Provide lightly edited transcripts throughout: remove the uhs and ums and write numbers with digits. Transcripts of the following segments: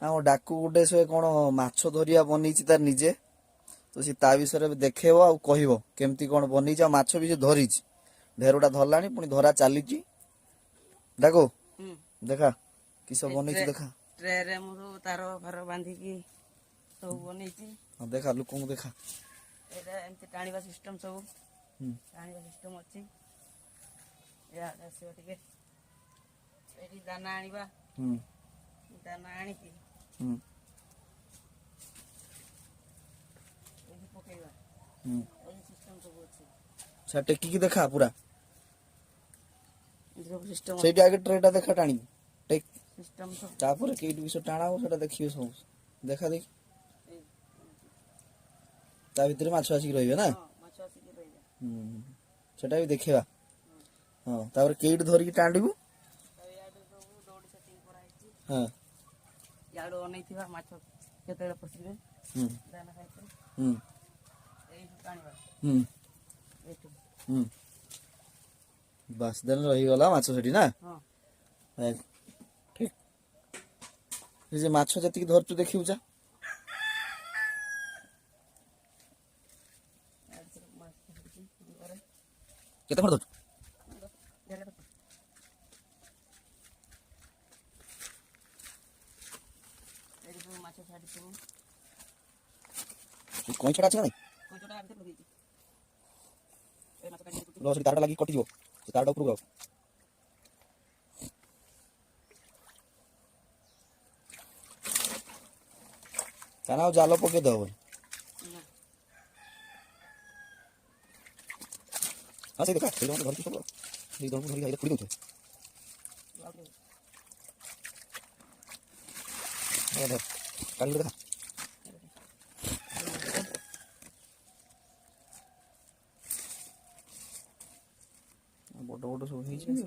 ଆମ ଡାକୁ ଗୋଟେ ସେ କଣ ମାଛ ଧରିବା ବନେଇଛି ତାର ନିଜେ, ତ ସେ ତା ବିଷୟରେ ଦେଖେଇବ ଆଉ କହିବ କେମିତି କଣ ବନେଇଛି, ଆଉ ମାଛ ବି ସେ ଧରିଛି, ଢେରଟା ଧରିଲାଣି, ପୁଣି ଧରା ଚାଲିଛି। ଡାକୁ ଦେଖା କିସ ବନେଇଛି ଦେଖା। ଟ୍ରେରେ ମୁଁ ତାର ଫାର ବାନ୍ଧିକି ସବୁ ବନେଇଛି। ହଁ ଦେଖା ଲୋକଙ୍କୁ ଦେଖା। ଏଇଟା ଏମିତି ଟାଣିବା ସିଷ୍ଟମ ସବୁ ଟାଣିବା ସିଷ୍ଟମ ଅଛି। ଇଆଡେ ଆସିବ ଟିକେ, ଏଠି ଦାନା ଆଣିବା, ଦାନା ଆଣିକି ଏଠି ପକେଇବା, ଏଇ ସିଷ୍ଟମ ସବୁ ଅଛି। ସେ ଟେକିକି ଦେଖା ପୁରା ସିଷ୍ଟମ ସେଇଠି ଆଗେ ଟ୍ରେଟା ଦେଖା ଟାଣିକି ସିଷ୍ଟମ ସବୁ ତାପରେ କେଇଟି ବିଷ ଟାଣା ହବ ସେଟା ଦେଖିବେ ସବୁ। ଦେଖା ଦେଖି ତା ଭିତରେ ମାଛ ଆସିକି ରହିବେ ନା। ମାଛ ଆସିକି ରହିବେ। ସେଟା ବି ଦେଖେଇବା। ହଁ ତାପରେ କେଇଟି ଧରିକି ଟାଣିବୁ। ହଁ ଇଆଡୁ ଅନେଇଥିବା ମାଛ କେତେବେଳେ ପଶିବେ ଦାନା ଖାଇତେ। ଏଇଠୁ ଟାଣିବା। ଏଇଠୁ ବାସ୍ ଦେଲେ ରହିଗଲା ମାଛ ସେଠି ନା। ଠିକ ସେ ମାଛ ଯେତିକି ଧରିଛୁ ଦେଖିବୁ ଯା। କେତେ ଖଣ୍ଡ ଧରିଛୁ? ମାଛ ଛାଡିଥିବୁ। କଇଁଛଟା ଅଛି ନା ନାଇଁ? ସେଠି ତାରଟା ଲାଗି କଟିଯିବ, ସେ ତାରଟା ଉପରକୁ ଆଉ। ତାର ଆଉ ଜାଲ ପକେଇଦବ। ହଁ ସେଇ ଦେଖା ସେଇ ଧରିକି ସବୁ ସେଇ ଧରକୁ ଧରିକି ଆଇଲେ ଖୁଡ଼ି ଦଉଥିବେ। କାଢ଼ିକି ଦେଖା ବଡ଼ ବଡ଼ ସବୁ ହେଇଛି।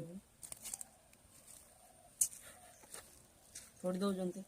ଛୋଡ଼ି ଦଉଛନ୍ତି।